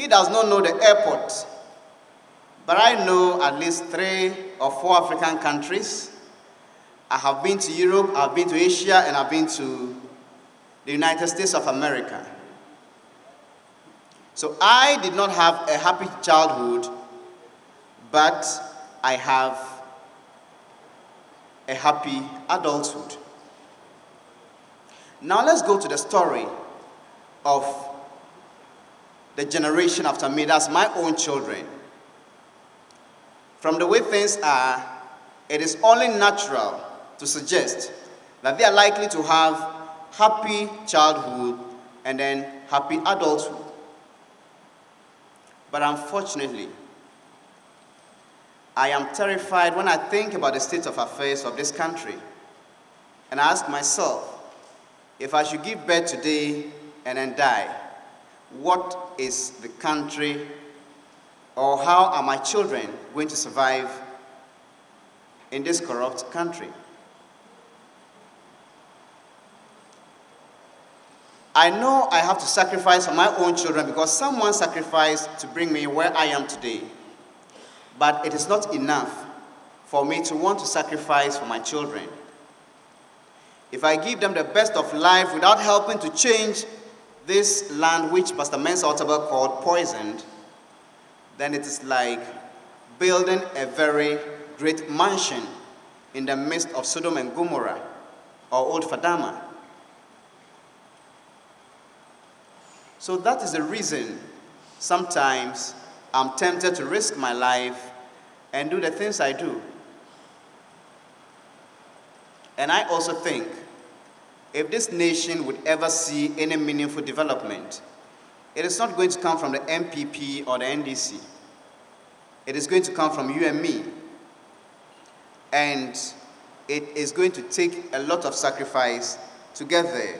He does not know the airport, but I know at least 3 or 4 African countries. I have been to Europe, I've been to Asia, and I've been to the United States of America. So I did not have a happy childhood, but I have a happy adulthood. Now let's go to the story of the generation after me, that's my own children. From the way things are, it is only natural to suggest that they are likely to have happy childhood and then happy adulthood. But unfortunately, I am terrified when I think about the state of affairs of this country. And I ask myself, if I should give birth today and then die, what is the country, or how are my children going to survive in this corrupt country? I know I have to sacrifice for my own children because someone sacrificed to bring me where I am today. But it is not enough for me to want to sacrifice for my children. If I give them the best of life without helping to change this land which Pastor Manasseh called poisoned, then it is like building a very great mansion in the midst of Sodom and Gomorrah or Old Fadama. So that is the reason sometimes I'm tempted to risk my life and do the things I do. And I also think if this nation would ever see any meaningful development, it is not going to come from the MPP or the NDC. It is going to come from you and me. And it is going to take a lot of sacrifice to get there.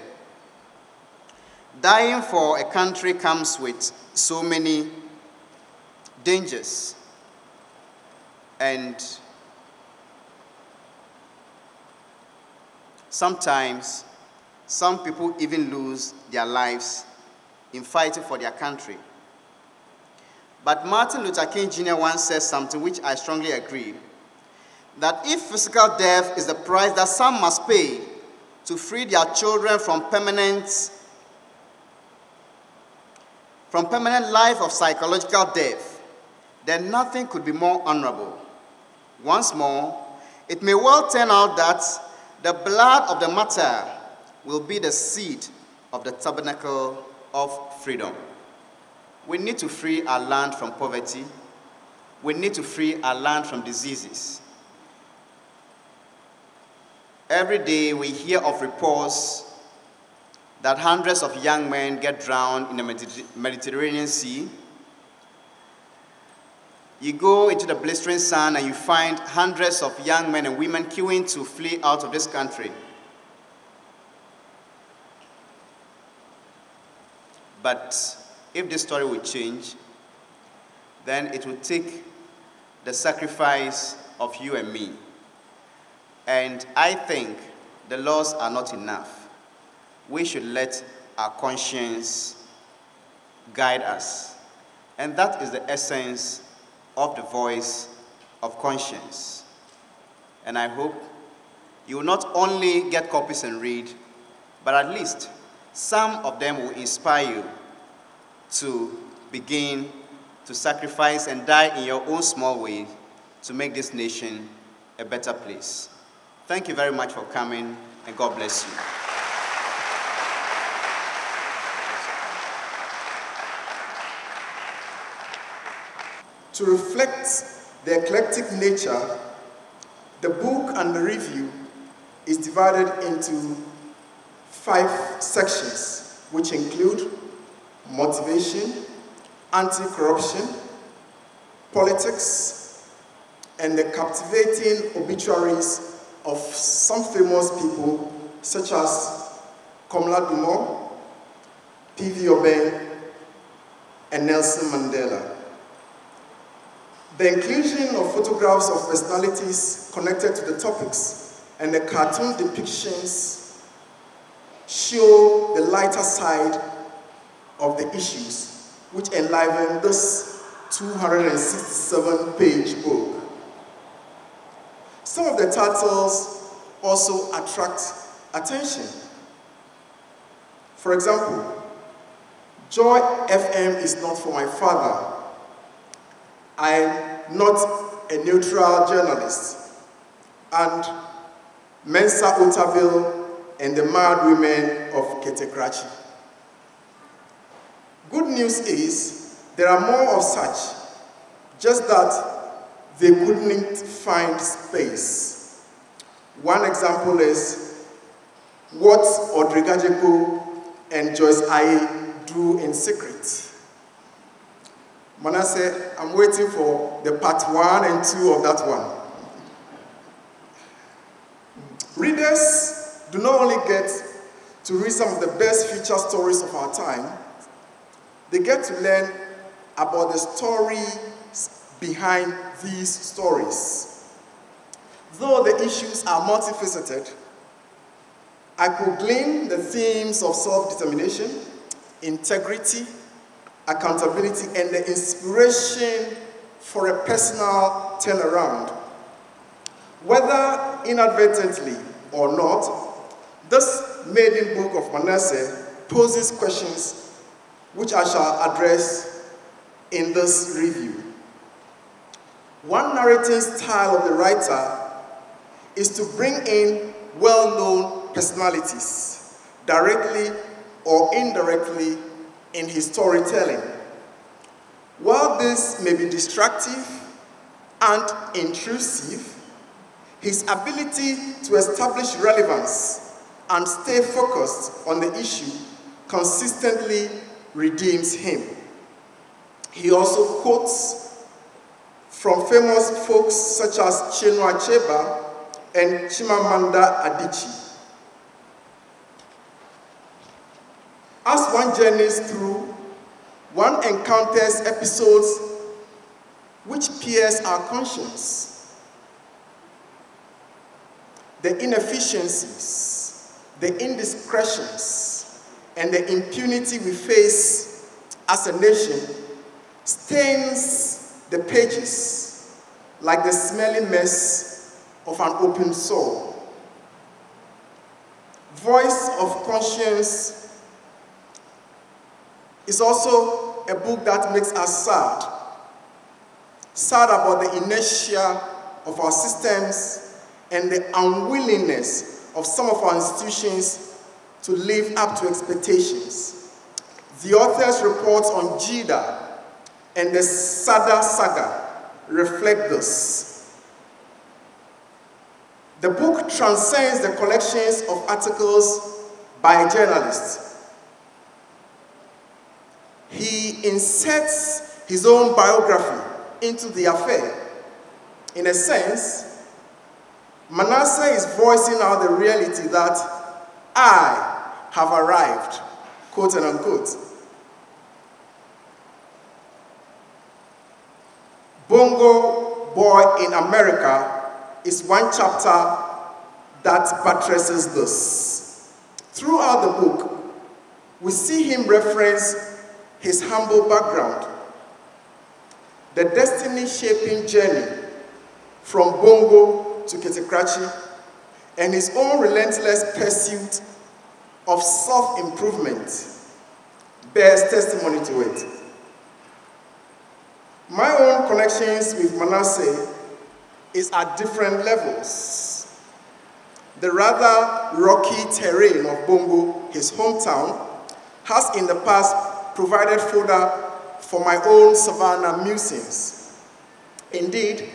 Dying for a country comes with so many dangers. And sometimes, some people even lose their lives in fighting for their country. But Martin Luther King Jr. once said something which I strongly agree, that if physical death is the price that some must pay to free their children from permanent life of psychological death, then nothing could be more honorable. Once more, it may well turn out that the blood of the martyr will be the seed of the tabernacle of freedom. We need to free our land from poverty. We need to free our land from diseases. Every day we hear of reports that hundreds of young men get drowned in the Mediterranean Sea. You go into the blistering sun and you find hundreds of young men and women queuing to flee out of this country. But if this story will change, then it will take the sacrifice of you and me. And I think the laws are not enough. We should let our conscience guide us. And that is the essence of the voice of conscience. And I hope you will not only get copies and read, but at least some of them will inspire you to begin to sacrifice and die in your own small way to make this nation a better place. Thank you very much for coming, and God bless you. To reflect the eclectic nature, the book and the review is divided into 5 sections, which include motivation, anti-corruption, politics, and the captivating obituaries of some famous people such as Komla Dumont, P.V. Obeng, and Nelson Mandela. The inclusion of photographs of personalities connected to the topics and the cartoon depictions show the lighter side of the issues which enliven this 267-page book. Some of the titles also attract attention. For example, Joy FM is not for my father. I am not a neutral journalist. And Manasseh and the Mad Women of Ketekrachi. Good news is there are more of such, just that they couldn't find space. One example is what Odrigajeko and Joyce Aye do in secret. Manasseh, I'm waiting for the part 1 and 2 of that one. Readers do not only get to read some of the best feature stories of our time, they get to learn about the stories behind these stories. Though the issues are multifaceted, I could glean the themes of self-determination, integrity, accountability, and the inspiration for a personal turnaround. Whether inadvertently or not, this maiden book of Manasseh poses questions which I shall address in this review. One narrating style of the writer is to bring in well-known personalities, directly or indirectly, in his storytelling. While this may be distractive and intrusive, his ability to establish relevance and stay focused on the issue consistently redeems him. He also quotes from famous folks such as Chinua Achebe and Chimamanda Adichie. As one journeys through, one encounters episodes which pierce our conscience. The inefficiencies, the indiscretions, and the impunity we face as a nation stains the pages like the smelly mess of an open sore. Voice of Conscience is also a book that makes us sad. Sad about the inertia of our systems and the unwillingness of some of our institutions to live up to expectations. The author's reports on Jida and the Sada saga reflect this. The book transcends the collections of articles by journalists. He inserts his own biography into the affair. In a sense, Manasseh is voicing out the reality that I have arrived, quote and unquote. Bongo Boy in America is one chapter that buttresses this. Throughout the book, we see him reference his humble background, the destiny-shaping journey from Bongo to Ketekrachi, and his own relentless pursuit of self-improvement bears testimony to it. My own connections with Manasseh is at different levels. The rather rocky terrain of Bongo, his hometown, has in the past provided fodder for my own savannah musings. Indeed,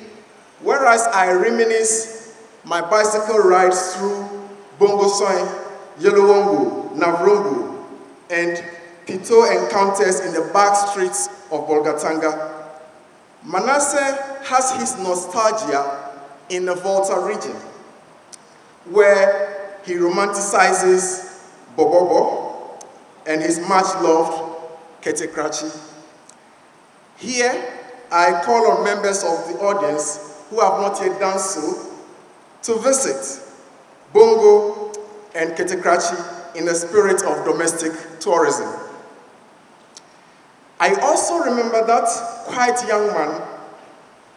whereas I reminisce my bicycle rides through Bongo Soin, Yelowongo, Navrongo, and Pito encounters in the back streets of Bolgatanga, Manasseh has his nostalgia in the Volta region, where he romanticizes Bobobo and his much-loved Ketekrachi. Here, I call on members of the audience who have not yet done so to visit Bongo and Ketekrachi in the spirit of domestic tourism. I also remember that quiet young man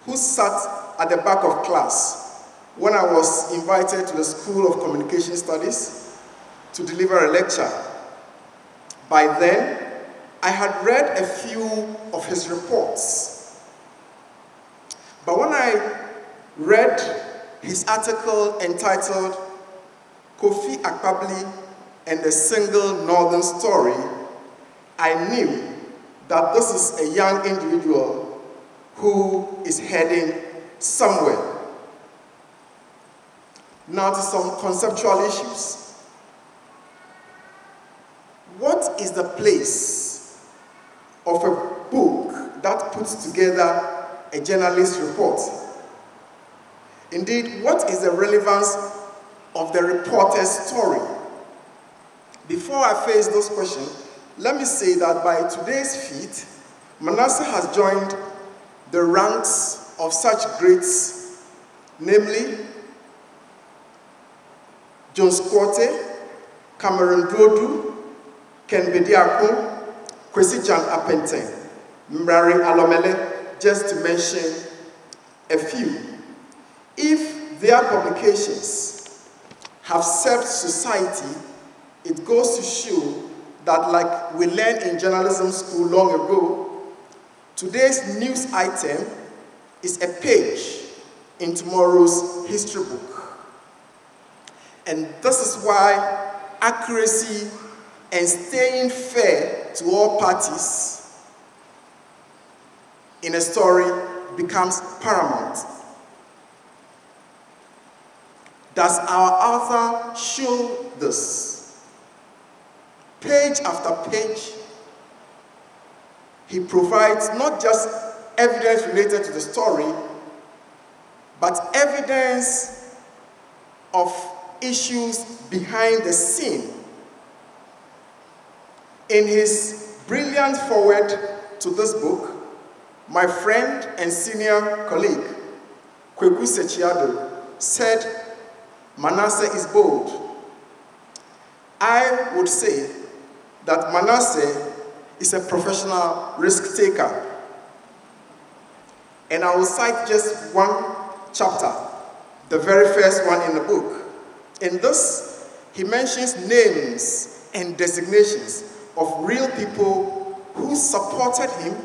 who sat at the back of class when I was invited to the School of Communication Studies to deliver a lecture. By then, I had read a few of his reports. But when I read his article entitled Kofi Akpabli and the Single Northern Story, I knew that this is a young individual who is heading somewhere. Now to some conceptual issues. What is the place of a book that puts together a journalist's report? Indeed, what is the relevance of the reporter's story? Before I face those questions, let me say that by today's feat, Manasseh has joined the ranks of such greats, namely John Squatte, Cameron Dodu, Ken Bediako, Kwesi Jan Apenteng, Mrari Alomele, just to mention a few. If their publications have served society, it goes to show that, like we learned in journalism school long ago, today's news item is a page in tomorrow's history book. And this is why accuracy and staying fair to all parties in a story becomes paramount. Does our author show this? Page after page, he provides not just evidence related to the story, but evidence of issues behind the scene. In his brilliant foreword to this book, my friend and senior colleague, Kweku Sechiado, said, Manasseh is bold. I would say that Manasseh is a professional risk taker. And I will cite just one chapter, the very first one in the book. In this, he mentions names and designations of real people who supported him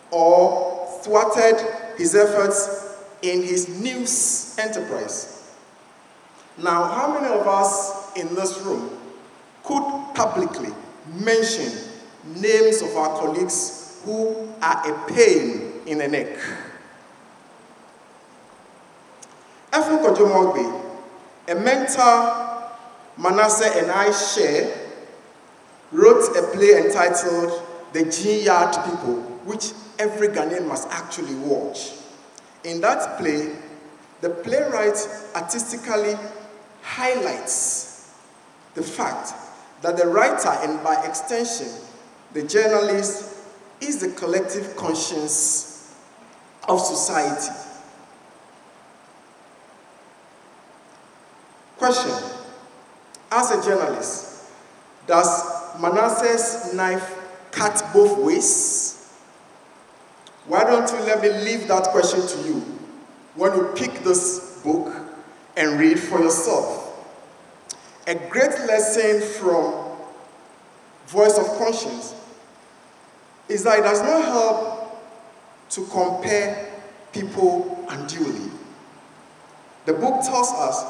or thwarted his efforts in his news enterprise. Now, how many of us in this room could publicly mention names of our colleagues who are a pain in the neck? Efun Kojomogbe, a mentor Manasseh and I share, wrote a play entitled The G-Yard People, which every Ghanaian must actually watch. In that play, the playwright artistically highlights the fact that the writer, and by extension, the journalist, is the collective conscience of society. Question: as a journalist, does Manasseh's knife cut both ways? Why don't you let me leave that question to you when you pick this book and read for yourself? A great lesson from Voice of Conscience is that it does not help to compare people unduly. The book tells us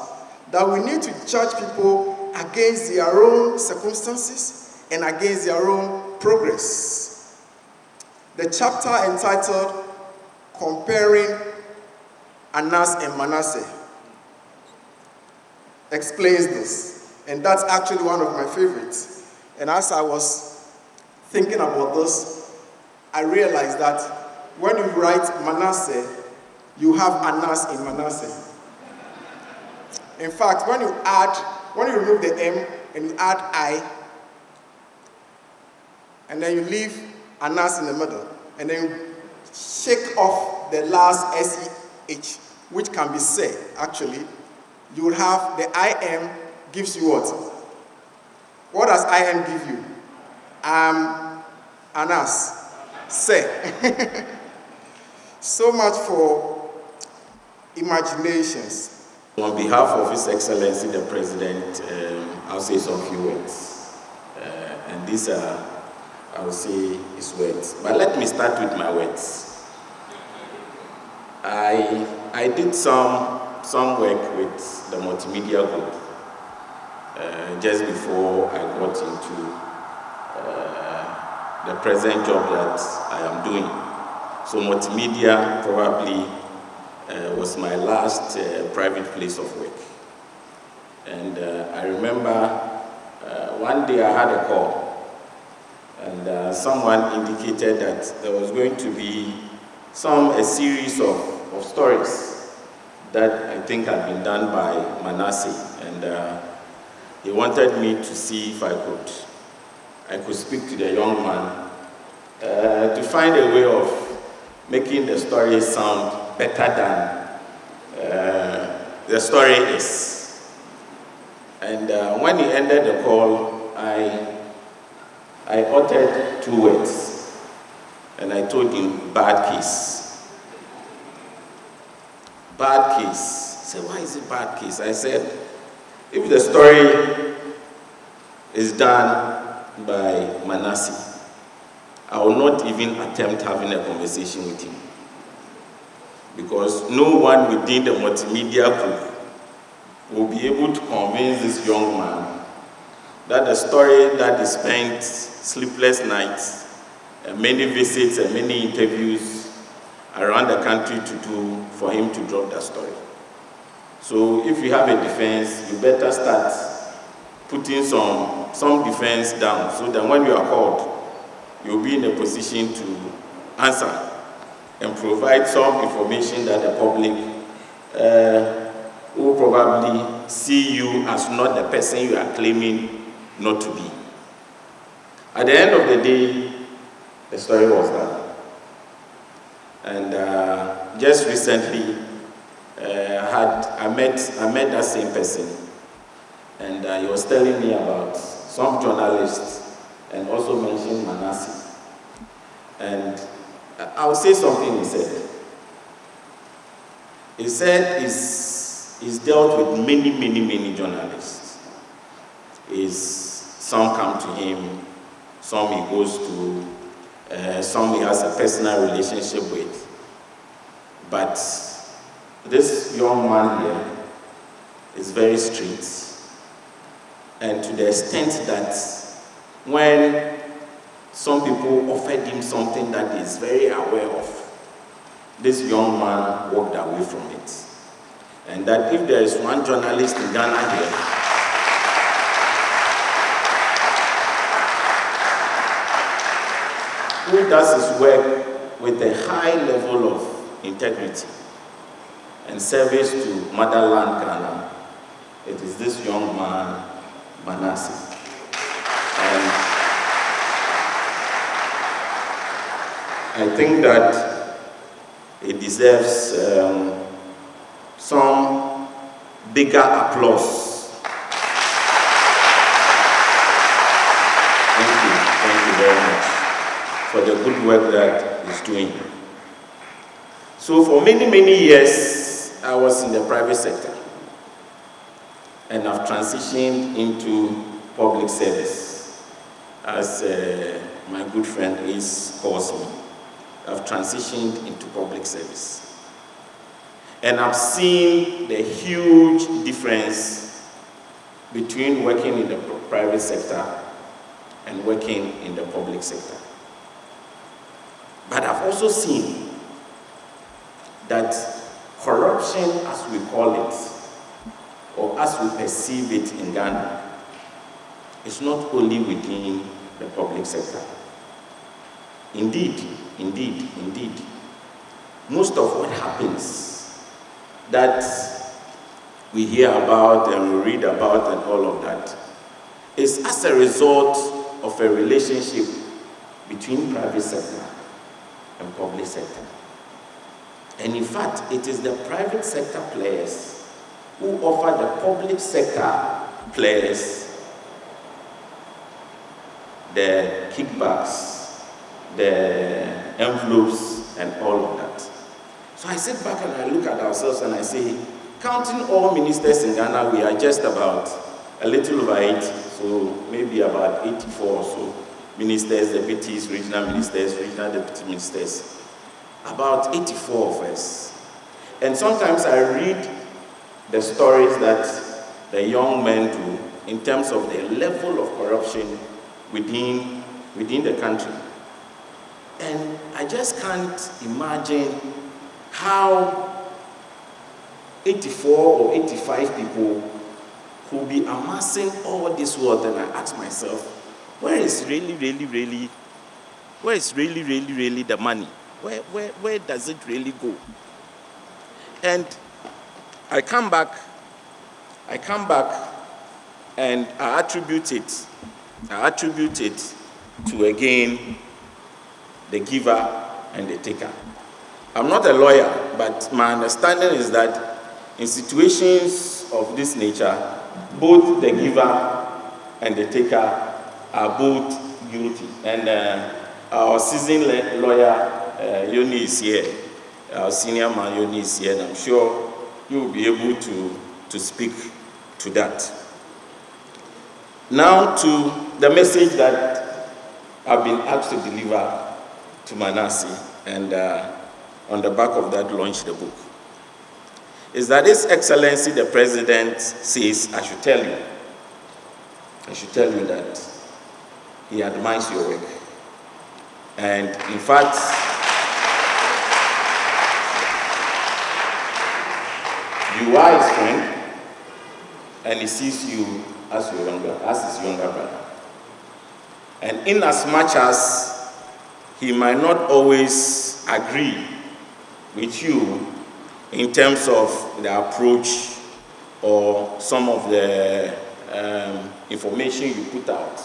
that we need to judge people against their own circumstances and against their own progress. The chapter entitled Comparing Anas and Manasseh explains this. And that's actually one of my favorites. And as I was thinking about this, I realized that when you write Manasseh, you have Anas in Manasseh. In fact, when you remove the M and you add I, and then you leave Anas in the middle, and then you shake off the last SEH, which can be say, actually, you will have the IM gives you what? What does IM give you? Anas. Say. So much for imaginations. On behalf of His Excellency the President, I'll say some few words. And these are, I will say, his words. But let me start with my words. I did some work with the multimedia group just before I got into the present job that I am doing. So multimedia probably was my last private place of work. And I remember one day I had a call, and someone indicated that there was going to be a series of stories that I think had been done by Manasseh, and he wanted me to see if I could speak to the young man to find a way of making the story sound better than the story is. And when he ended the call, I uttered 2 words, and I told him, bad case. Bad case. He said, why is it bad case? I said, if the story is done by Manasseh, I will not even attempt having a conversation with him. Because no one within the multimedia group will be able to convince this young man that the story that he spent sleepless nights, and many visits and many interviews around the country to do, for him to drop that story. So if you have a defense, you better start putting some defense down, so that when you are called, you'll be in a position to answer and provide some information that the public will probably see you as not the person you are claiming not to be. At the end of the day, the story was done. And just recently, I met that same person, and he was telling me about some journalists, and also mentioned Manasseh. And I'll say something he said. He said he's dealt with many journalists. Some come to him, some he goes to, some he has a personal relationship with. But this young man here is very straight. And to the extent that when some people offered him something that he is very aware of, this young man walked away from it. And that if there is one journalist in Ghana here who does his work with a high level of integrity and service to motherland Ghana, it is this young man, Manasseh. And I think that it deserves some bigger applause. Thank you very much for the good work that he's doing. So for many years, I was in the private sector, and I've transitioned into public service, as my good friend calls me. I've transitioned into public service. And I've seen the huge difference between working in the private sector and working in the public sector. But I've also seen that corruption, as we call it, or as we perceive it in Ghana, is not only within the public sector. Indeed, most of what happens that we hear about and we read about and all of that is as a result of a relationship between private sector and public sector. And in fact, it is the private sector players who offer the public sector players the kickbacks, the envelopes, and all of that. So I sit back and I look at ourselves and I say, counting all ministers in Ghana, we are just about a little over 80, so maybe about 84 or so ministers, deputies, regional deputy ministers. About 84 of us. And sometimes I read the stories that the young men do in terms of the level of corruption within the country. And I just can't imagine how 84 or 85 people will be amassing all this wealth. And I ask myself, where is really the money? Where does it really go? And I come back and I attribute it to, again, the giver and the taker. I'm not a lawyer, but my understanding is that in situations of this nature, both the giver and the taker are both guilty. And our seasoned lawyer, Yoni, is here. Our senior man, Yoni, is here, and I'm sure you will be able to speak to that. Now to the message that I've been asked to deliver to Manasseh, and on the back of that, launch the book, is that His Excellency the President says, I should tell you that he admires your work. And in fact, you are his friend, and he sees you as his younger brother. And in as much as he might not always agree with you in terms of the approach or some of the information you put out,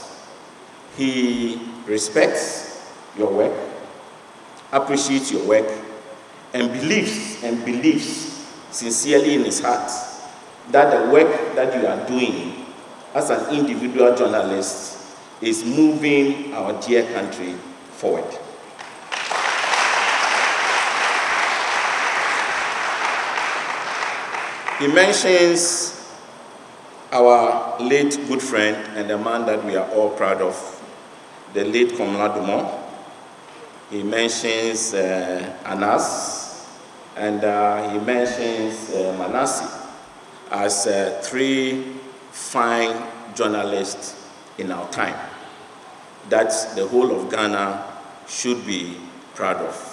he respects your work, appreciates your work, and believes sincerely in his heart that the work that you are doing as an individual journalist is moving our dear country forward. He mentions our late good friend and the man that we are all proud of, the late Komla. He mentions Anas, and he mentions Manasseh as three fine journalists in our time that the whole of Ghana should be proud of.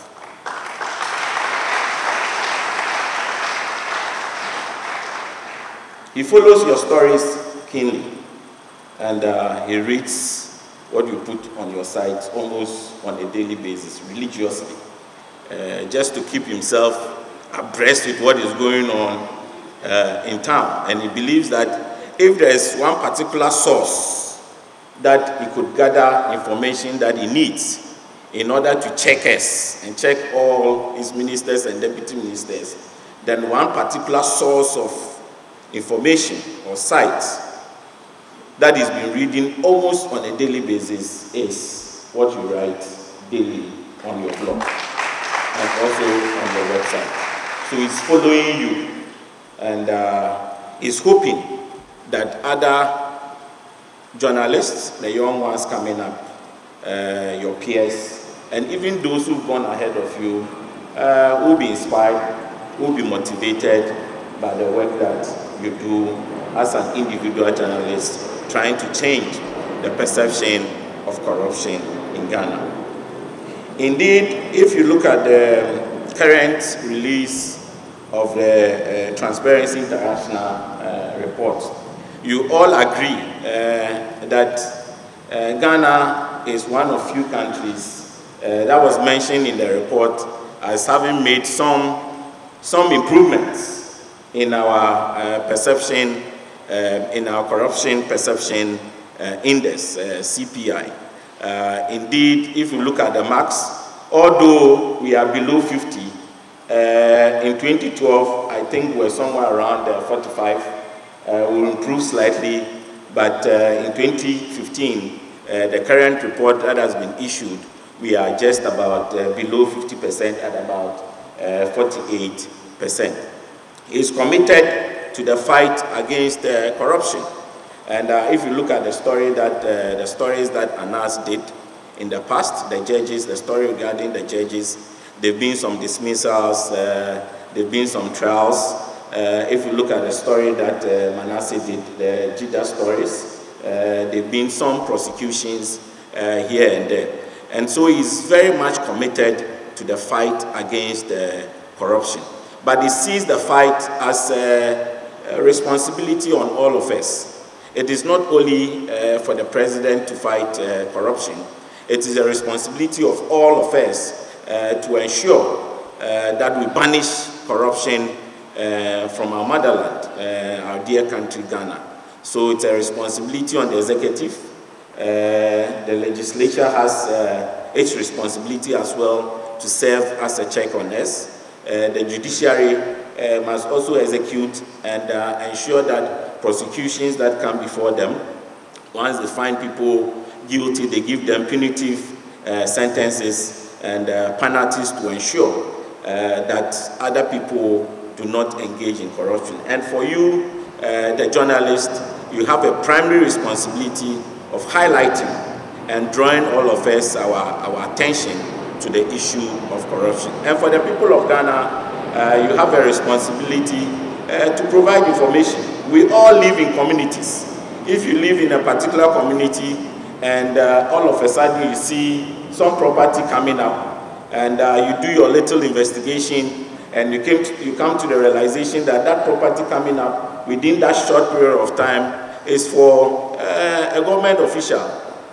He follows your stories keenly, and he reads what you put on your site almost on a daily basis, religiously, just to keep himself abreast with what is going on in town. And he believes that if there is one particular source that he could gather information that he needs in order to check us and check all his ministers and deputy ministers, then one particular source of information or site that he's been reading almost on a daily basis is what you write daily on your blog and also on your website. So he's following you, and he's hoping that other journalists, the young ones coming up, your peers, and even those who've gone ahead of you, will be inspired, will be motivated by the work that you do as an individual journalist, trying to change the perception of corruption in Ghana. Indeed, if you look at the current release of the Transparency International report, you all agree that Ghana is one of few countries that was mentioned in the report as having made some improvements in our perception, in our corruption perception index, CPI. Indeed, if you look at the marks, although we are below 50, in 2012, I think we're somewhere around 45. We'll improve slightly, but in 2015, the current report that has been issued we are just about below 50% at about 48%. He is committed to the fight against corruption. And if you look at the stories that Anas did in the past, the judges, the story regarding the judges, there have been some dismissals, there have been some trials. If you look at the story that Manasseh did, the Jida stories, there have been some prosecutions here and there. And so he's very much committed to the fight against corruption. But he sees the fight as a responsibility on all of us. It is not only for the president to fight corruption. It is a responsibility of all of us to ensure that we banish corruption from our motherland, our dear country, Ghana. So it's a responsibility on the executive. The legislature has its responsibility as well to serve as a check on us. The judiciary must also execute and ensure that prosecutions that come before them, once they find people guilty, they give them punitive sentences and penalties to ensure that other people do not engage in corruption. And for you, the journalist, you have a primary responsibility of highlighting and drawing all of us our attention to the issue of corruption. And for the people of Ghana, you have a responsibility to provide information. We all live in communities. If you live in a particular community and all of a sudden you see some property coming up and you do your little investigation and you come to the realization that that property coming up within that short period of time is for a government official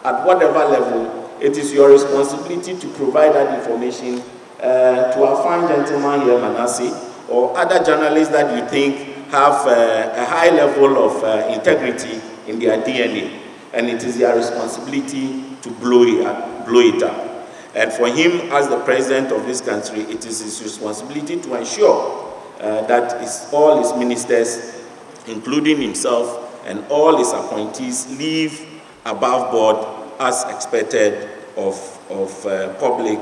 at whatever level, it is your responsibility to provide that information to our fine gentleman here, Manasseh, or other journalists that you think have a high level of integrity in their DNA. And it is their responsibility to blow it up. And for him, as the president of this country, it is his responsibility to ensure that all his ministers, including himself, and all his appointees live above board as expected of public